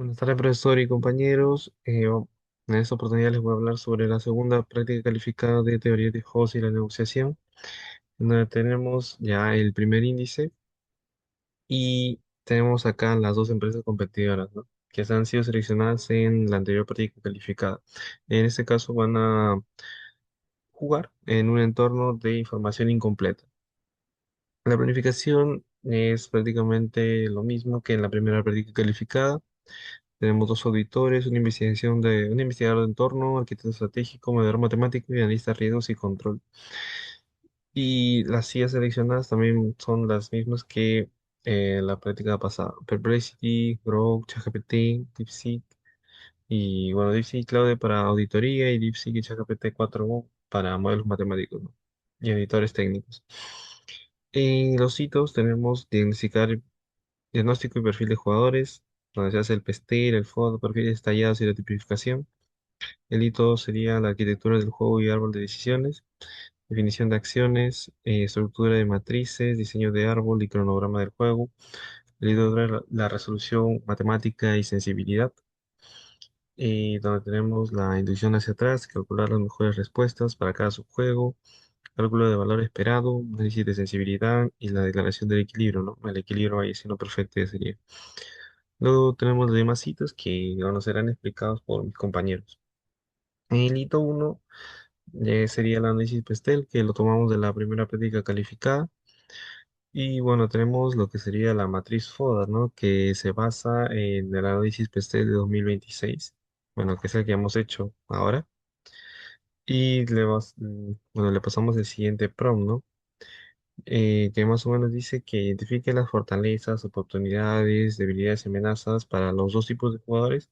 Buenas tardes, profesor y compañeros. En esta oportunidad les voy a hablar sobre la segunda práctica calificada de teoría de juegos y la negociación, en donde tenemos ya el primer índice y tenemos acá las dos empresas competidoras, ¿no? Que han sido seleccionadas en la anterior práctica calificada. En este caso van a jugar en un entorno de información incompleta. La planificación es prácticamente lo mismo que en la primera práctica calificada. Tenemos dos auditores, un investigador de entorno, arquitecto estratégico, mediador matemático y analista de riesgos y control. Y las sillas seleccionadas también son las mismas que la práctica pasada. Perplexity, Grok, ChatGPT, DeepSeek y bueno, DeepSeek Cloud para auditoría y DeepSeek y ChatGPT 4 para modelos matemáticos, ¿no? Y editores técnicos. En los hitos tenemos diagnóstico y perfil de jugadores, donde se hace el PESTEL, el FODO, perfiles detallados y la tipificación. El hito sería la arquitectura del juego y árbol de decisiones, definición de acciones, estructura de matrices, diseño de árbol y cronograma del juego. El hito trae la resolución matemática y sensibilidad, donde tenemos la inducción hacia atrás, calcular las mejores respuestas para cada subjuego, cálculo de valor esperado, análisis de sensibilidad y la declaración del equilibrio, ¿no? El equilibrio ahí siendo perfecto ya sería. Luego tenemos los demás hitos que nos serán explicados por mis compañeros. En el hito 1 sería el análisis PESTEL, que lo tomamos de la primera práctica calificada. Y bueno, tenemos lo que sería la matriz FODA, ¿no? Que se basa en el análisis PESTEL de 2026. Bueno, que es el que hemos hecho ahora. Y bueno, le pasamos el siguiente prompt, ¿no? Que más o menos dice que identifique las fortalezas, oportunidades, debilidades y amenazas para los dos tipos de jugadores,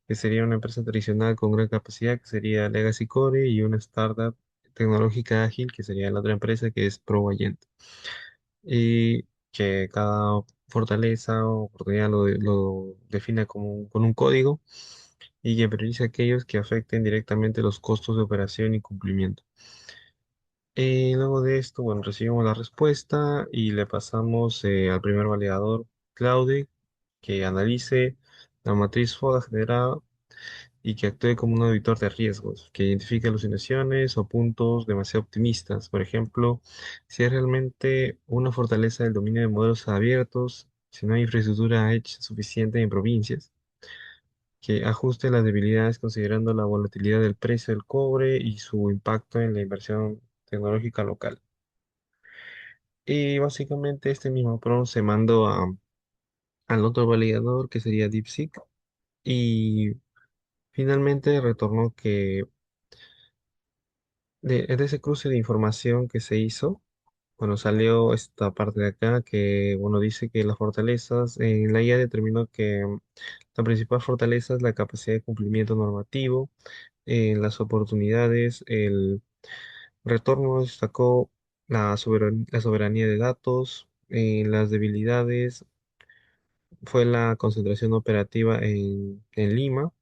que sería una empresa tradicional con gran capacidad, que sería Legacy Core, y una startup tecnológica ágil, que sería la otra empresa, que es ProValent. Y que cada fortaleza o oportunidad lo define con un código y que prioriza aquellos que afecten directamente los costos de operación y cumplimiento. Luego de esto, bueno, recibimos la respuesta y le pasamos al primer validador, Claude, que analice la matriz FODA generada y que actúe como un auditor de riesgos, que identifique alucinaciones o puntos demasiado optimistas. Por ejemplo, si es realmente una fortaleza del dominio de modelos abiertos, si no hay infraestructura Edge suficiente en provincias, que ajuste las debilidades considerando la volatilidad del precio del cobre y su impacto en la inversión tecnológica local. Y básicamente este mismo prompt se mandó al otro validador que sería DeepSeek y finalmente retornó que de ese cruce de información que se hizo, bueno, salió esta parte de acá que, bueno, dice que las fortalezas, la IA determinó que la principal fortaleza es la capacidad de cumplimiento normativo, las oportunidades, el retorno destacó la soberanía de datos, las debilidades fue la concentración operativa en Lima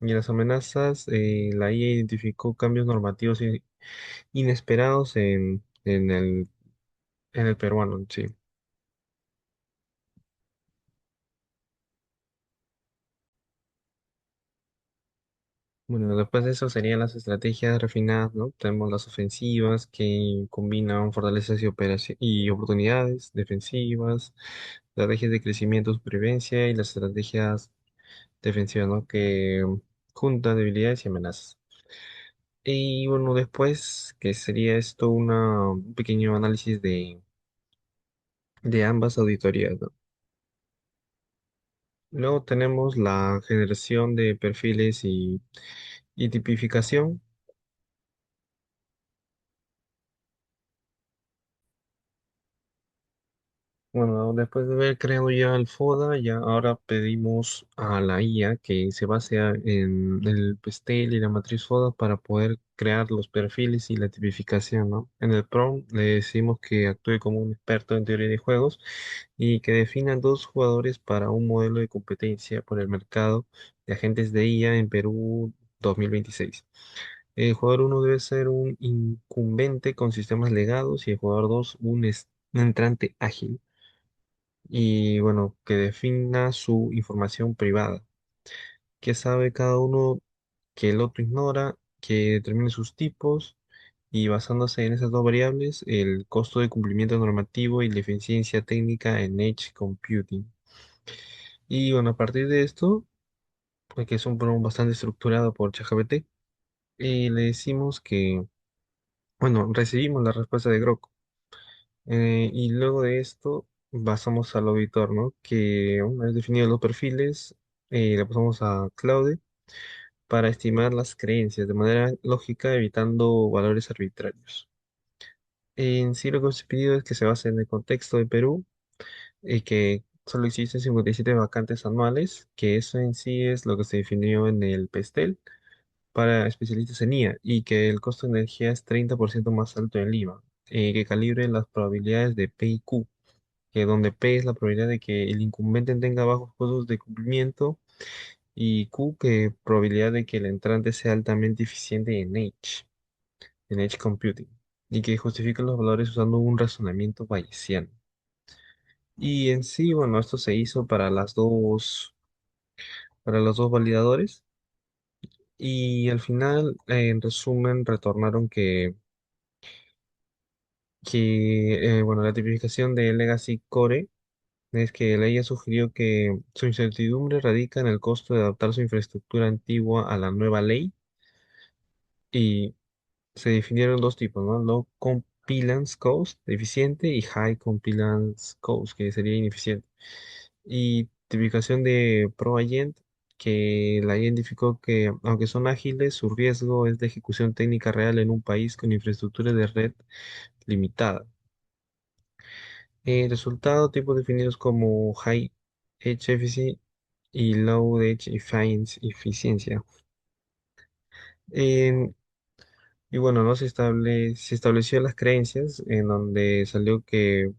y en las amenazas, la IA identificó cambios normativos inesperados en el peruano, sí. Bueno, después de eso serían las estrategias refinadas, ¿no? Tenemos las ofensivas que combinan fortalezas y oportunidades, defensivas, estrategias de crecimiento, supervivencia y las estrategias defensivas, ¿no? Que juntan debilidades y amenazas. Y bueno, después, que sería esto un pequeño análisis de ambas auditorías, ¿no? Luego tenemos la generación de perfiles y tipificación. Bueno, después de haber creado ya el FODA, ya ahora pedimos a la IA que se base en el PESTEL y la matriz FODA para poder crear los perfiles y la tipificación, ¿no? En el prompt le decimos que actúe como un experto en teoría de juegos y que defina dos jugadores para un modelo de competencia por el mercado de agentes de IA en Perú 2026. El jugador uno debe ser un incumbente con sistemas legados y el jugador 2 un entrante ágil y bueno, que defina su información privada. que sabe cada uno que el otro ignora, que determine sus tipos y basándose en esas dos variables, el costo de cumplimiento normativo y la eficiencia técnica en Edge Computing. Y bueno, a partir de esto, pues, que es un programa bastante estructurado por ChatGPT, le decimos que, bueno, recibimos la respuesta de Grok. Y luego de esto pasamos al auditor, ¿no? Que una vez definidos los perfiles, le pasamos a Claude para estimar las creencias de manera lógica, evitando valores arbitrarios. En sí, lo que os he pedido es que se base en el contexto de Perú y que solo existen 57 vacantes anuales, que eso en sí es lo que se definió en el PESTEL para especialistas en IA y que el costo de energía es 30% más alto en Lima, que calibre las probabilidades de P y Q, que donde P es la probabilidad de que el incumbente tenga bajos costos de cumplimiento y Q que probabilidad de que el entrante sea altamente eficiente en Edge Computing, y que justifica los valores usando un razonamiento bayesiano. Y en sí, bueno, esto se hizo para los dos validadores, y al final, en resumen, retornaron bueno, la tipificación de Legacy Core es que la IA sugirió que su incertidumbre radica en el costo de adaptar su infraestructura antigua a la nueva ley, y se definieron dos tipos, ¿no? Low Compliance Cost, eficiente, y High Compliance Cost, que sería ineficiente. Y tipificación de ProAgent, que la identificó que, aunque son ágiles, su riesgo es de ejecución técnica real en un país con infraestructura de red limitada. Resultado, tipos definidos como High Edge Efficiency y Low Edge Eficiencia. En- y bueno, no se estableció las creencias en donde salió que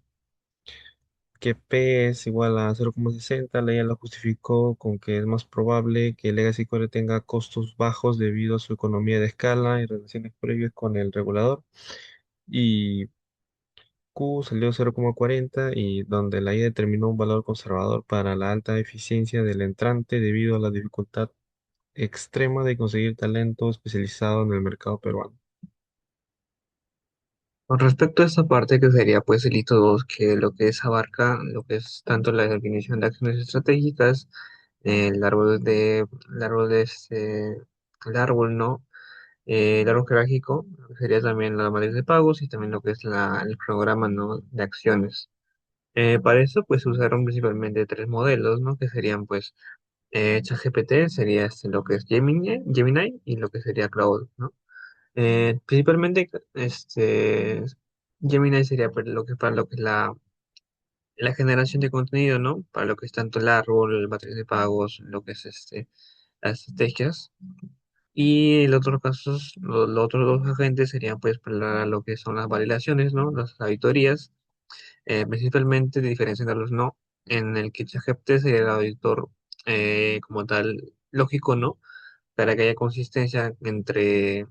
P es igual a 0,60. La IA lo justificó con que es más probable que Legacy Core tenga costos bajos debido a su economía de escala y relaciones previas con el regulador. Y Q salió 0,40 y donde la IA determinó un valor conservador para la alta eficiencia del entrante debido a la dificultad extrema de conseguir talento especializado en el mercado peruano. Con respecto a esta parte que sería pues el hito 2, que lo que es abarca lo que es tanto la definición de acciones estratégicas, el árbol de el árbol, ¿no? El árbol jerárquico, lo que sería también la matriz de pagos y también lo que es el programa, ¿no? De acciones. Para eso pues se usaron principalmente tres modelos, ¿no? Que serían pues ChatGPT, sería lo que es Gemini y lo que sería Claude, ¿no? Principalmente, Gemini sería para lo que es la generación de contenido, ¿no? Para lo que es tanto el árbol, el matriz de pagos, lo que es las estrategias. Y en otros casos, los otros dos agentes serían pues para lo que son las validaciones, ¿no? Las auditorías, principalmente diferenciarlos, ¿no? En el que ChatGPT sería el auditor como tal lógico, ¿no? Para que haya consistencia entre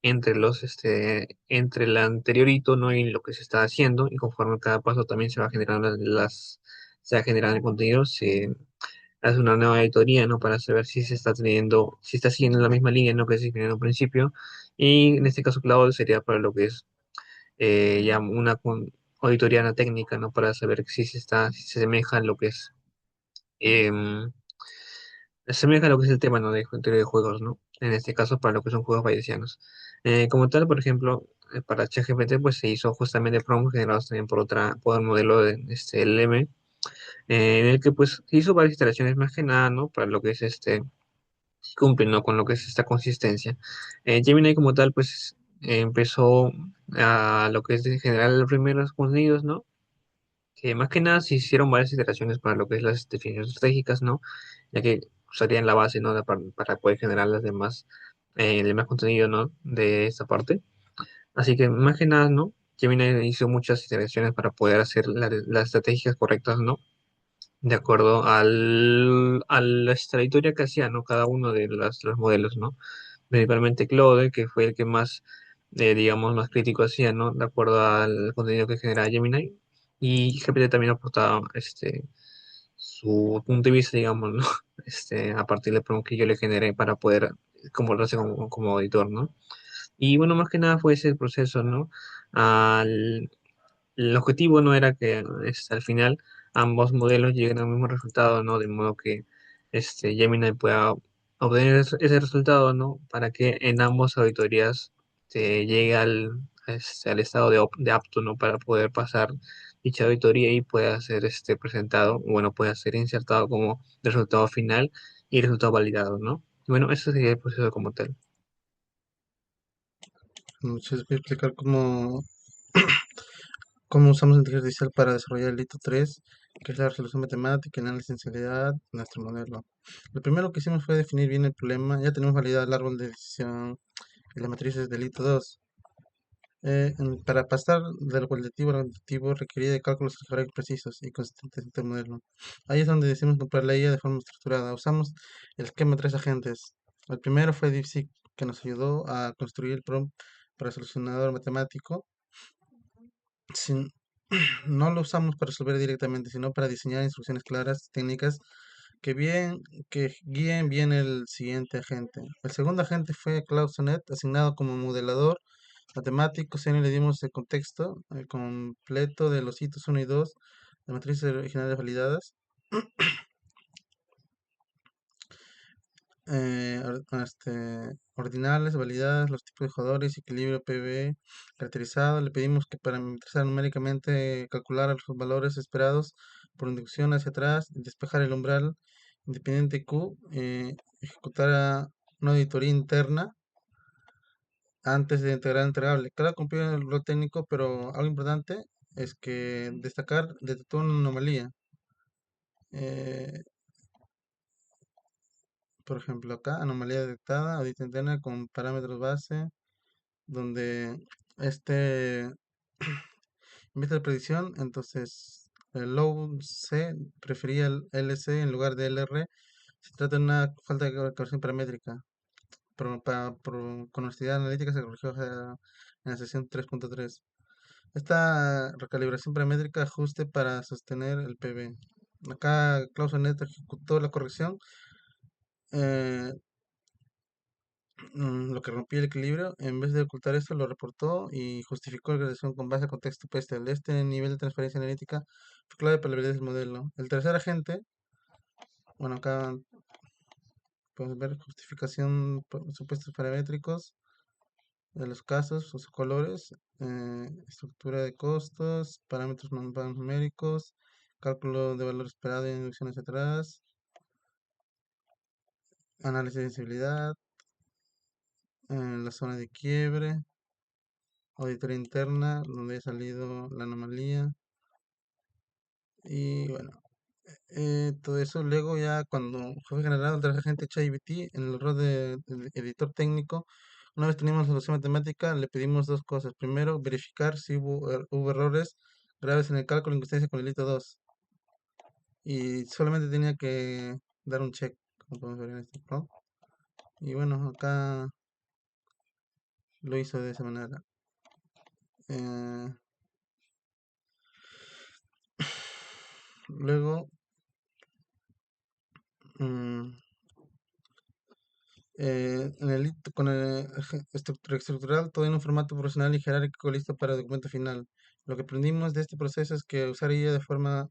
el anteriorito, ¿no? Y lo que se está haciendo, y conforme cada paso también se va generando se va generando el contenido, se hace una nueva auditoría, ¿no? Para saber si se está teniendo, si está siguiendo la misma línea, ¿no? Que se definió en un principio, y en este caso, Cloud sería para lo que es ya auditoría no técnica, ¿no? Para saber si se asemeja a lo que es, em, se asemeja a lo que es el tema, ¿no? De juegos, ¿no? En este caso, para lo que son juegos bayesianos. Como tal, por ejemplo, para ChatGPT, pues se hizo justamente prompts generados también por el modelo de LM, en el que pues se hizo varias iteraciones más que nada, ¿no? Para lo que es cumple, ¿no? Con lo que es esta consistencia. Gemini como tal, pues empezó a lo que es de generar los primeros contenidos, ¿no? Que más que nada se hicieron varias iteraciones para lo que es las definiciones estratégicas, ¿no? Ya que serían la base, ¿no? Para poder generar el demás contenido, ¿no? De esta parte. Así que más que nada, ¿no? Gemini hizo muchas iteraciones para poder hacer las estrategias correctas, ¿no? De acuerdo a la trayectoria que hacía, ¿no? Cada uno de los modelos, ¿no? Principalmente Claude, que fue el que más, digamos, más crítico hacía, ¿no? De acuerdo al contenido que generaba Gemini. Y GPT también aportaba su punto de vista, digamos, ¿no? a partir del prompt que yo le generé para poder comportarse como auditor, ¿no? Y bueno, más que nada fue ese el proceso, ¿no? El objetivo no era que al final ambos modelos lleguen al mismo resultado, ¿no? De modo que Gemini pueda obtener ese resultado, ¿no? Para que en ambas auditorías se llegue al estado de apto, ¿no? Para poder pasar dicha auditoría y pueda ser presentado, bueno, pueda ser insertado como resultado final y resultado validado, ¿no? Y bueno, ese sería el proceso como tal. Entonces voy a explicar cómo usamos la inteligencia artificial para desarrollar el hito 3, que es la resolución matemática y análisis de sensibilidad de nuestro modelo. Lo primero que hicimos fue definir bien el problema. Ya tenemos validado el árbol de decisión y las matrices del hito 2. Para pasar del cualitativo al cuantitativo requería de cálculos algebraicos precisos y consistentes entre el modelo. Ahí es donde decimos comprar la IA de forma estructurada. Usamos el esquema de tres agentes. El primero fue DeepSeek, que nos ayudó a construir el prompt para el solucionador matemático. Sin, no lo usamos para resolver directamente, sino para diseñar instrucciones claras, técnicas, que bien, que guíen bien el siguiente agente. El segundo agente fue Cloud Sonnet, asignado como modelador matemático. Si le dimos el contexto completo de los hitos uno y 2 de matrices originales validadas. Ordinales, validadas, los tipos de jugadores, equilibrio PV caracterizado. Le pedimos que parametrizar numéricamente, calcular los valores esperados por inducción hacia atrás, despejar el umbral independiente Q, ejecutar una auditoría interna antes de integrar el entregable. Cada cumplió el rol técnico, pero algo importante es que destacar detectó una anomalía. Eh, por ejemplo, acá, anomalía detectada, audita interna con parámetros base, donde este, en vez de predicción, entonces el low C prefería el LC en lugar de LR. Se trata de una falta de corrección paramétrica. Con honestidad analítica se corrigió en la sesión 3.3. Esta recalibración paramétrica ajuste para sostener el PB. Acá ClausonNet ejecutó la corrección, eh, lo que rompía el equilibrio. En vez de ocultar esto, lo reportó y justificó la regresión con base a contexto PESTEL. Este nivel de transparencia analítica fue clave para la validez del modelo. El tercer agente, bueno, acá podemos ver justificación por supuestos paramétricos de los casos, sus colores, estructura de costos, parámetros numéricos, cálculo de valor esperado y inducción hacia atrás, análisis de sensibilidad, la zona de quiebre, auditoría interna, donde ha salido la anomalía. Y bueno, todo eso luego ya cuando fue generado el agente ChatGPT en el rol de editor técnico, una vez teníamos la solución matemática, le pedimos dos cosas. Primero, verificar si hubo errores graves en el cálculo en consistencia con el hito 2. Y solamente tenía que dar un check, como podemos ver en este prompt. Y bueno, acá lo hizo de esa manera. Eh, luego, mm, en el con el estructura estructural, todo en un formato profesional y jerárquico listo para el documento final. Lo que aprendimos de este proceso es que usar ella de forma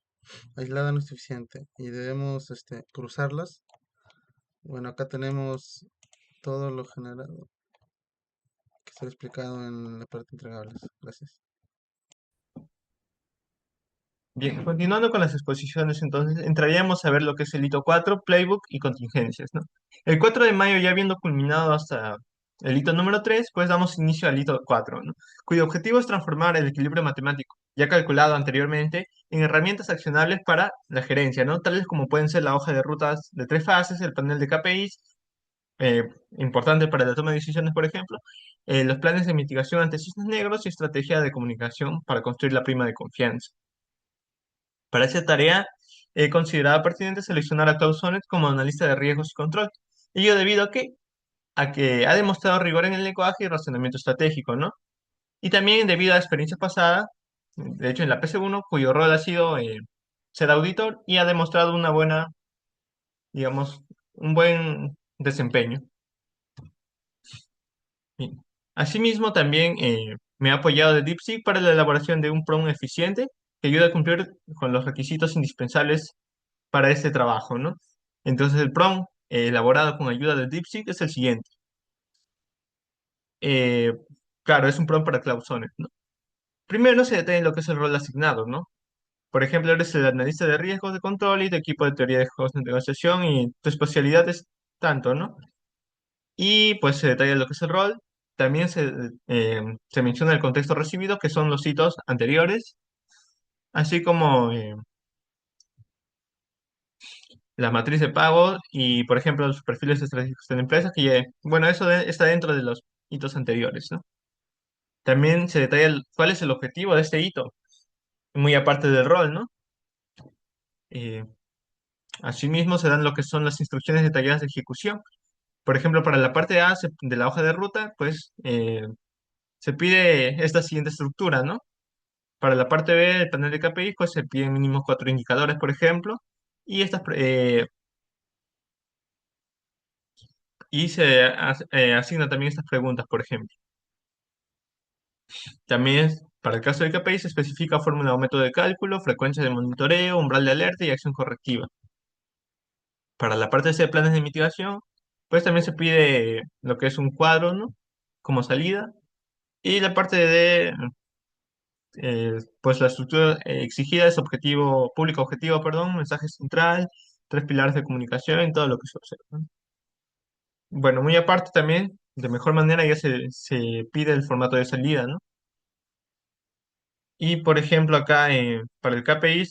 aislada no es suficiente y debemos cruzarlas. Bueno, acá tenemos todo lo generado que está explicado en la parte entregables. Gracias. Bien, continuando con las exposiciones, entonces entraríamos a ver lo que es el hito 4, Playbook y contingencias, ¿no? El 4 de mayo, ya habiendo culminado hasta el hito número 3, pues damos inicio al hito 4, ¿no? Cuyo objetivo es transformar el equilibrio matemático, ya calculado anteriormente, en herramientas accionables para la gerencia, ¿no? Tales como pueden ser la hoja de rutas de tres fases, el panel de KPIs, importante para la toma de decisiones, por ejemplo, los planes de mitigación ante cisnes negros y estrategia de comunicación para construir la prima de confianza. Para esa tarea, he considerado pertinente seleccionar a Klaus Sonnet como analista de riesgos y control. Ello debido a que ha demostrado rigor en el lenguaje y razonamiento estratégico, ¿no? Y también debido a experiencia pasada, de hecho en la PC1, cuyo rol ha sido ser auditor y ha demostrado una buena digamos, un buen desempeño. Bien. Asimismo, también me ha apoyado de DeepSeek para la elaboración de un prompt eficiente que ayuda a cumplir con los requisitos indispensables para este trabajo, ¿no? Entonces, el prompt elaborado con ayuda de DeepSeek es el siguiente. Eh, claro, es un prompt para Cloud Sonnet, ¿no? Primero se detalla lo que es el rol asignado, ¿no? Por ejemplo, eres el analista de riesgos de control y de equipo de teoría de juegos de negociación y tu especialidad es tanto, ¿no? Y pues se detalla lo que es el rol. También se menciona el contexto recibido, que son los hitos anteriores, así como la matriz de pago y, por ejemplo, los perfiles estratégicos de la empresa, que bueno, está dentro de los hitos anteriores, ¿no? También se detalla cuál es el objetivo de este hito, muy aparte del rol, ¿no? Eh, Asimismo, se dan lo que son las instrucciones detalladas de ejecución. Por ejemplo, para la parte A de la hoja de ruta, pues se pide esta siguiente estructura, ¿no? Para la parte B del panel de KPI, pues se piden mínimo 4 indicadores, por ejemplo, y se asigna también estas preguntas, por ejemplo. También para el caso de KPI se especifica fórmula o método de cálculo, frecuencia de monitoreo, umbral de alerta y acción correctiva. Para la parte C de planes de mitigación, pues también se pide lo que es un cuadro, ¿no? Como salida. Y la parte de pues la estructura exigida es objetivo, público objetivo, perdón, mensaje central, 3 pilares de comunicación y todo lo que se observa, ¿no? Bueno, muy aparte también, de mejor manera ya se pide el formato de salida, ¿no? Y por ejemplo acá para el KPI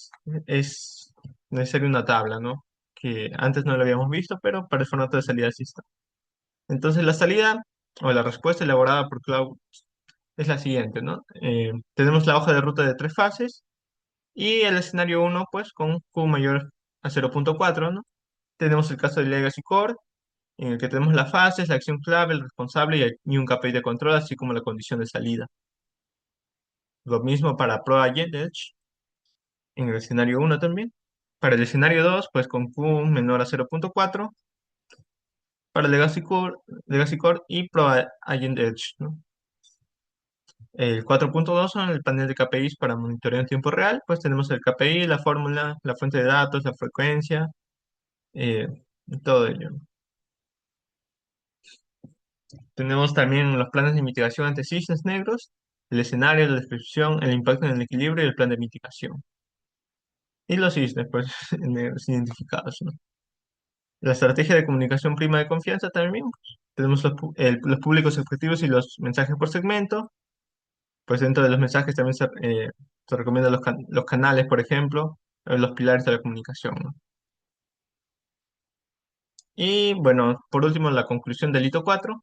es necesaria una tabla, ¿no? Que antes no lo habíamos visto, pero para el formato de salida sí está. Entonces la salida o la respuesta elaborada por Cloud es la siguiente, ¿no? Tenemos la hoja de ruta de 3 fases. Y el escenario uno pues con Q mayor a 0,4, ¿no? Tenemos el caso de Legacy Core, en el que tenemos las fases, la acción clave, el responsable y un KPI de control, así como la condición de salida. Lo mismo para Pro Agent Edge, en el escenario uno también. Para el escenario 2 pues con Q menor a 0,4, para Legacy Core y Pro Agent Edge, ¿no? El 4,2 son el panel de KPIs para monitoreo en tiempo real, pues tenemos el KPI, la fórmula, la fuente de datos, la frecuencia, eh, todo ello. Tenemos también los planes de mitigación ante cisnes negros, el escenario, la descripción, el impacto en el equilibrio y el plan de mitigación. Y los cisnes, pues, negros identificados, ¿no? La estrategia de comunicación prima de confianza también. Tenemos los públicos objetivos y los mensajes por segmento. Pues dentro de los mensajes también se recomiendan los canales, por ejemplo, los pilares de la comunicación, ¿no? Y bueno, por último, la conclusión del hito 4.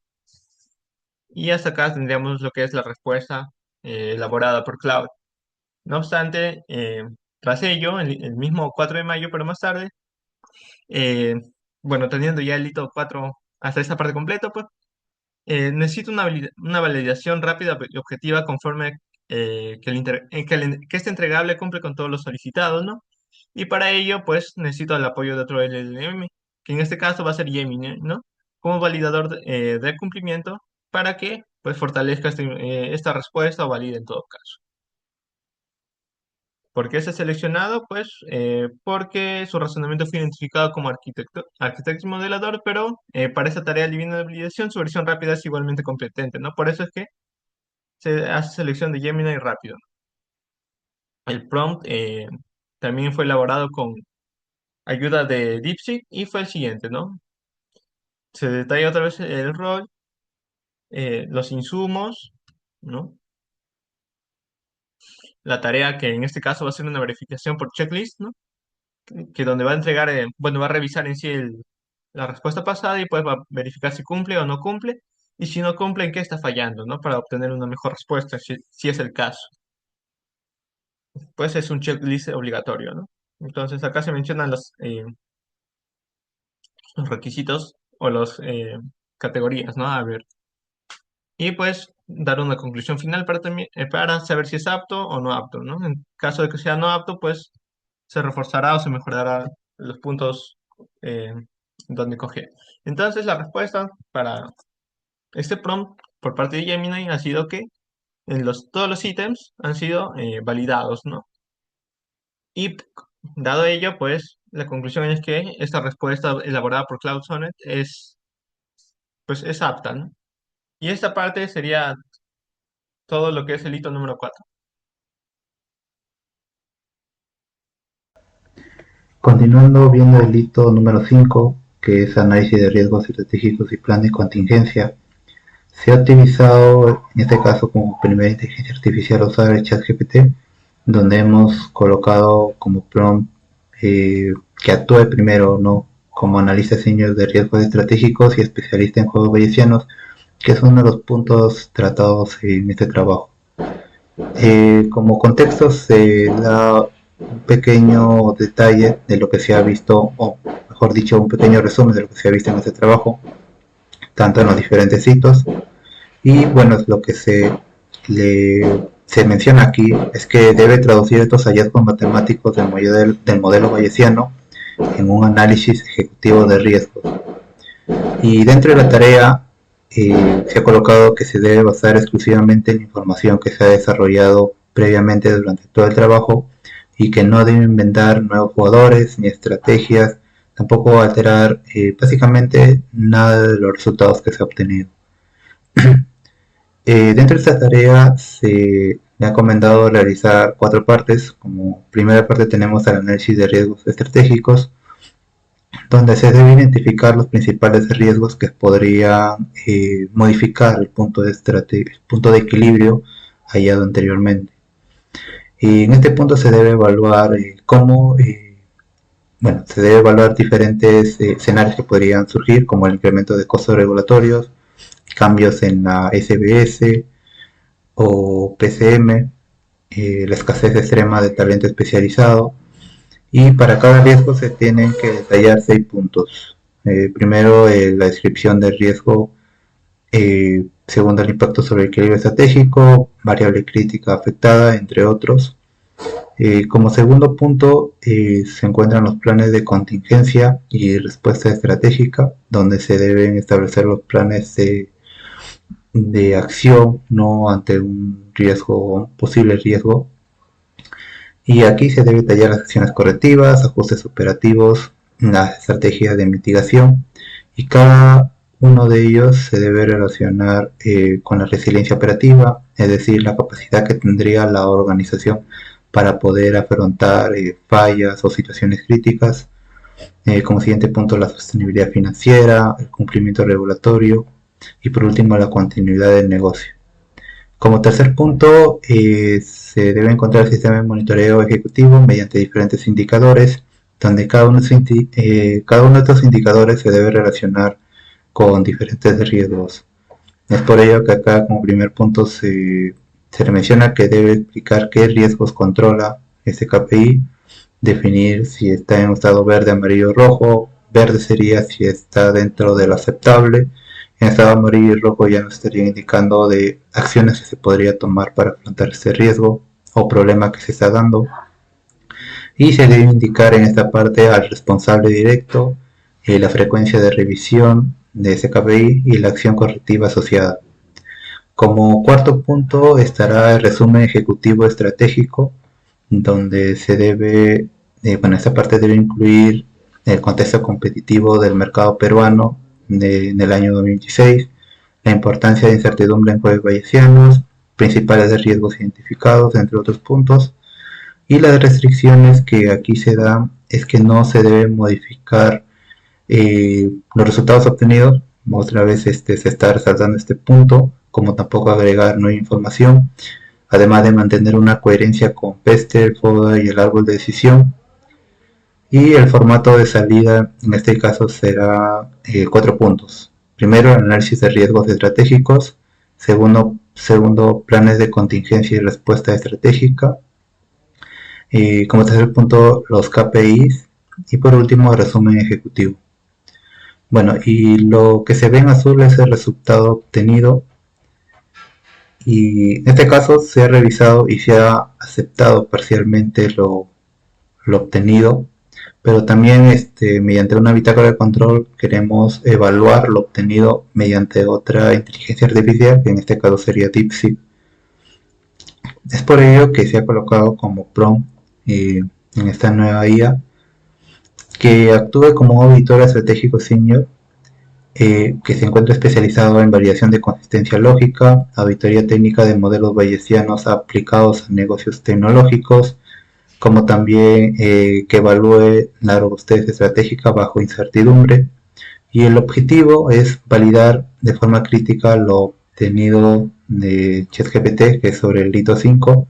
Y hasta acá tendríamos lo que es la respuesta elaborada por Cloud. No obstante, tras ello, el mismo 4 de mayo, pero más tarde, eh, bueno, teniendo ya el hito 4 hasta esa parte completa, pues necesito una validación rápida y objetiva conforme que este entregable cumple con todos los solicitados, ¿no? Y para ello, pues necesito el apoyo de otro LLM, que en este caso va a ser Gemini, ¿no? Como validador del cumplimiento para que pues fortalezca esta respuesta o valide en todo caso. ¿Por qué se ha seleccionado? Pues porque su razonamiento fue identificado como arquitecto y modelador, pero para esa tarea divina de validación su versión rápida es igualmente competente, ¿no? Por eso es que se hace selección de Gemini rápido. El prompt también fue elaborado con ayuda de DeepSeek y fue el siguiente, ¿no? Se detalla otra vez el rol, los insumos, ¿no? La tarea que en este caso va a ser una verificación por checklist, ¿no? Que donde va a entregar, bueno, va a revisar en sí la respuesta pasada y pues va a verificar si cumple o no cumple, y si no cumple, en qué está fallando, ¿no? Para obtener una mejor respuesta, si es el caso. Pues es un checklist obligatorio, ¿no? Entonces acá se mencionan los requisitos o las categorías, ¿no? A ver. Y pues dar una conclusión final para saber si es apto o no apto, ¿no? En caso de que sea no apto, pues se reforzará o se mejorará los puntos eh, donde coger. Entonces la respuesta para este prompt por parte de Gemini ha sido que todos los ítems han sido validados, ¿no? Y dado ello, pues la conclusión es que esta respuesta elaborada por Cloud Sonnet pues, es apta, ¿no? Y esta parte sería todo lo que es el hito número 4. Continuando viendo el hito número 5, que es análisis de riesgos estratégicos y plan de contingencia, se ha utilizado en este caso como primera inteligencia artificial usar el ChatGPT, donde hemos colocado como prompt que actúe primero, ¿no?, como analista senior de riesgos estratégicos y especialista en juegos bayesianos, que es uno de los puntos tratados en este trabajo. Como contexto se da un pequeño detalle de lo que se ha visto, o mejor dicho, un pequeño resumen de lo que se ha visto en este trabajo, tanto en los diferentes hitos. Y bueno, lo que se menciona aquí es que debe traducir estos hallazgos matemáticos del modelo bayesiano en un análisis ejecutivo de riesgos. Y dentro de la tarea se ha colocado que se debe basar exclusivamente en información que se ha desarrollado previamente durante todo el trabajo y que no debe inventar nuevos jugadores ni estrategias, tampoco alterar básicamente nada de los resultados que se ha obtenido. Dentro de esta tarea se me ha recomendado realizar 4 partes. Como primera parte tenemos el análisis de riesgos estratégicos, donde se debe identificar los principales riesgos que podrían modificar el punto de equilibrio hallado anteriormente. Y en este punto se debe evaluar se debe evaluar diferentes escenarios que podrían surgir, como el incremento de costos regulatorios, cambios en la SBS o PCM, la escasez extrema de talento especializado, y para cada riesgo se tienen que detallar 6 puntos. Primero, la descripción del riesgo. Segundo, el impacto sobre el equilibrio estratégico, variable crítica afectada, entre otros. Como segundo punto, se encuentran los planes de contingencia y respuesta estratégica, donde se deben establecer los planes de acción, no ante un posible riesgo. Y aquí se debe detallar las acciones correctivas, ajustes operativos, las estrategias de mitigación, y cada uno de ellos se debe relacionar con la resiliencia operativa, es decir, la capacidad que tendría la organización para poder afrontar fallas o situaciones críticas. Como siguiente punto, la sostenibilidad financiera, el cumplimiento regulatorio y por último la continuidad del negocio. Como tercer punto, se debe encontrar el sistema de monitoreo ejecutivo mediante diferentes indicadores, donde cada uno de estos indicadores se debe relacionar con diferentes riesgos. Es por ello que acá como primer punto se le menciona que debe explicar qué riesgos controla este KPI, definir si está en estado verde, amarillo o rojo. Verde sería si está dentro de lo aceptable. En estado amarillo y rojo ya nos estaría indicando de acciones que se podría tomar para afrontar ese riesgo o problema que se está dando. Y se debe indicar en esta parte al responsable directo, la frecuencia de revisión de ese KPI y la acción correctiva asociada. Como cuarto punto estará el resumen ejecutivo estratégico, donde se debe, esta parte debe incluir el contexto competitivo del mercado peruano en el año 2016, la importancia de incertidumbre en juegos bayesianos, principales riesgos identificados, entre otros puntos, y las restricciones que aquí se dan es que no se debe modificar los resultados obtenidos. Otra vez se está resaltando este punto, como tampoco agregar nueva información, además de mantener una coherencia con Pester, FODA y el árbol de decisión. Y el formato de salida en este caso será 4 puntos. Primero, el análisis de riesgos estratégicos. Segundo, planes de contingencia y respuesta estratégica. Como tercer punto, los KPIs. Y por último, el resumen ejecutivo. Bueno, y lo que se ve en azul es el resultado obtenido. Y en este caso se ha revisado y se ha aceptado parcialmente lo obtenido, pero también mediante una bitácora de control queremos evaluar lo obtenido mediante otra inteligencia artificial, que en este caso sería DeepSeek. Es por ello que se ha colocado como prompt en esta nueva IA que actúe como un auditor estratégico senior que se encuentra especializado en validación de consistencia lógica, auditoría técnica de modelos bayesianos aplicados a negocios tecnológicos, como también que evalúe la robustez estratégica bajo incertidumbre. Y el objetivo es validar de forma crítica lo obtenido de ChatGPT, que es sobre el hito 5,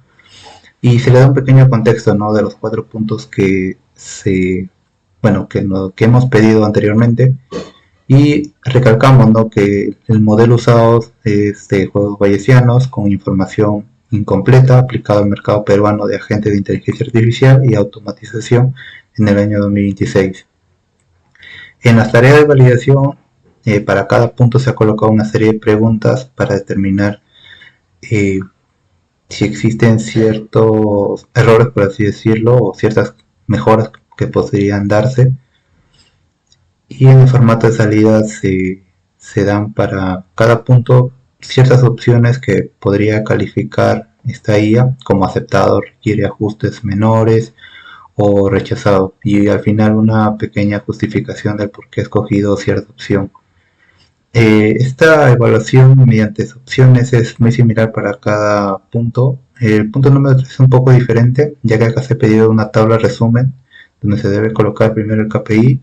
y se le da un pequeño contexto, ¿no?, de los 4 puntos que que hemos pedido anteriormente, y recalcamos, ¿no?, que el modelo usado es de juegos bayesianos con información incompleta aplicado al mercado peruano de agentes de inteligencia artificial y automatización en el año 2026. En las tareas de validación, para cada punto se ha colocado una serie de preguntas para determinar si existen ciertos errores, por así decirlo, o ciertas mejoras que podrían darse. Y en el formato de salida se dan para cada punto ciertas opciones que podría calificar esta IA como aceptado, requiere ajustes menores o rechazado, y al final una pequeña justificación del por qué he escogido cierta opción. Esta evaluación mediante opciones es muy similar para cada punto. El punto número 3 es un poco diferente, ya que acá se ha pedido una tabla resumen donde se debe colocar primero el KPI,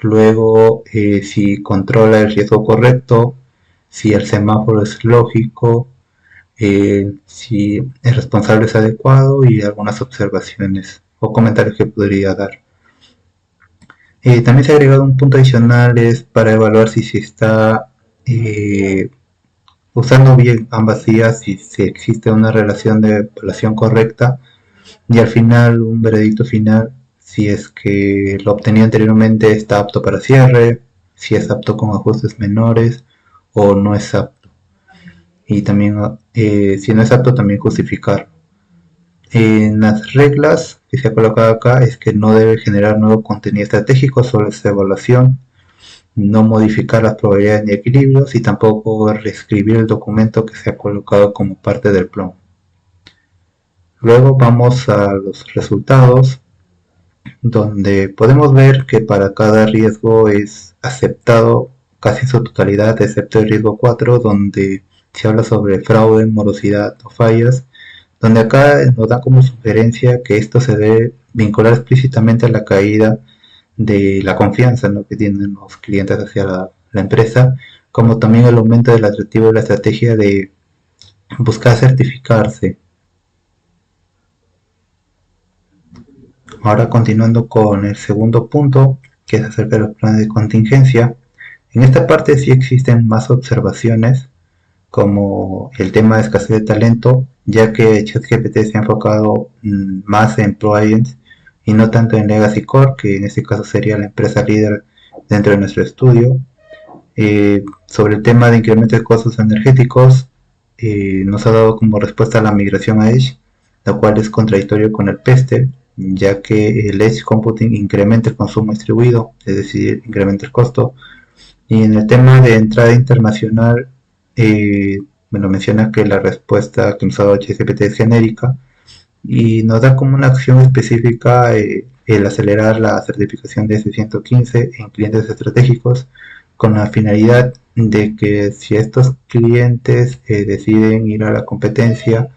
luego si controla el riesgo correcto, si el semáforo es lógico, si el responsable es adecuado y algunas observaciones o comentarios que podría dar. También se ha agregado un punto adicional, es para evaluar si se está usando bien ambas IAs, si existe una relación de evaluación correcta, y al final un veredicto final si es que lo obtenido anteriormente está apto para cierre, si es apto con ajustes menores o no es apto, y también si no es apto también justificar. En las reglas que se ha colocado acá es que no debe generar nuevo contenido estratégico sobre esta evaluación, no modificar las probabilidades ni equilibrios y tampoco reescribir el documento que se ha colocado como parte del plan. Luego vamos a los resultados, donde podemos ver que para cada riesgo es aceptado casi en su totalidad, excepto el riesgo 4, donde se habla sobre fraude, morosidad o fallas, donde acá nos da como sugerencia que esto se debe vincular explícitamente a la caída de la confianza, ¿no?, que tienen los clientes hacia la empresa, como también el aumento del atractivo de la estrategia de buscar certificarse. Ahora continuando con el segundo punto, que es acerca de los planes de contingencia. En esta parte sí existen más observaciones, como el tema de escasez de talento, ya que ChatGPT se ha enfocado más en Pro Agents y no tanto en Legacy Core, que en este caso sería la empresa líder dentro de nuestro estudio. Sobre el tema de incremento de costos energéticos, nos ha dado como respuesta la migración a Edge, lo cual es contradictorio con el PESTEL, ya que el Edge Computing incrementa el consumo distribuido, es decir, incrementa el costo. Y en el tema de entrada internacional, menciona que la respuesta que nos ha dado ChatGPT es genérica y nos da como una acción específica el acelerar la certificación de S115 en clientes estratégicos, con la finalidad de que si estos clientes deciden ir a la competencia,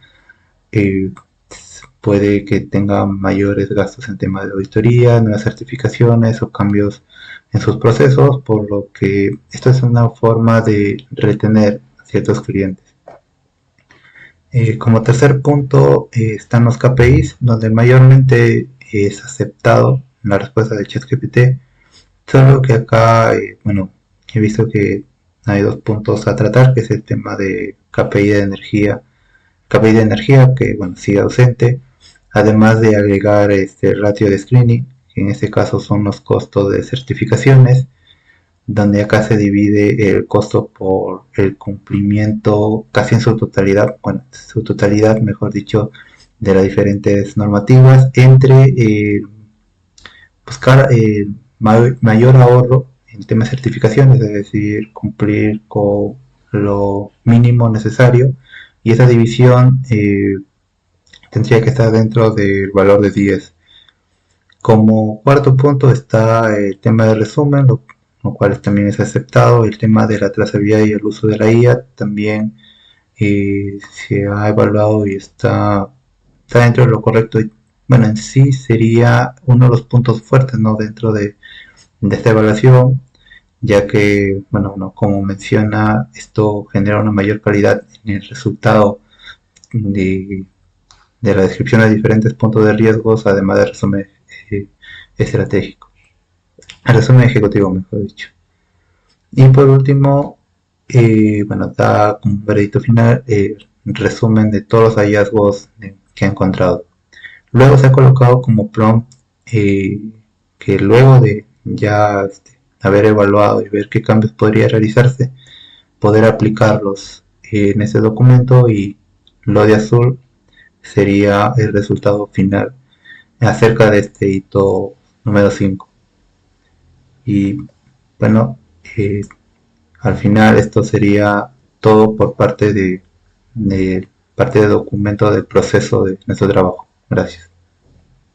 puede que tengan mayores gastos en temas de auditoría, nuevas certificaciones o cambios en sus procesos, por lo que esto es una forma de retener a ciertos clientes. Como tercer punto están los KPIs, donde mayormente es aceptado la respuesta de ChatGPT, solo que acá, he visto que hay 2 puntos a tratar, que es el tema de KPI de energía, que sigue ausente, además de agregar este ratio de screening, que en este caso son los costos de certificaciones, donde acá se divide el costo por el cumplimiento casi en su totalidad, mejor dicho, de las diferentes normativas entre buscar mayor ahorro en temas de certificaciones, es decir, cumplir con lo mínimo necesario, y esa división tendría que estar dentro del valor de 10. Como cuarto punto está el tema de resumen, lo cual también es aceptado. El tema de la trazabilidad y el uso de la IA también se ha evaluado y está dentro de lo correcto. Bueno, en sí sería uno de los puntos fuertes, ¿no?, dentro de esta evaluación, ya que, bueno, no, como menciona, esto genera una mayor calidad en el resultado de, de la descripción de diferentes puntos de riesgos, además del resumen eh, estratégico, el resumen ejecutivo, mejor dicho. Y por último, bueno, da como veredicto final resumen de todos los hallazgos que ha encontrado. Luego se ha colocado como prompt que luego de ya haber evaluado y ver qué cambios podría realizarse, poder aplicarlos en ese documento, y lo de azul sería el resultado final acerca de este hito número 5. Y bueno, eh, al final esto sería todo por parte de parte de documento del proceso de nuestro trabajo. Gracias.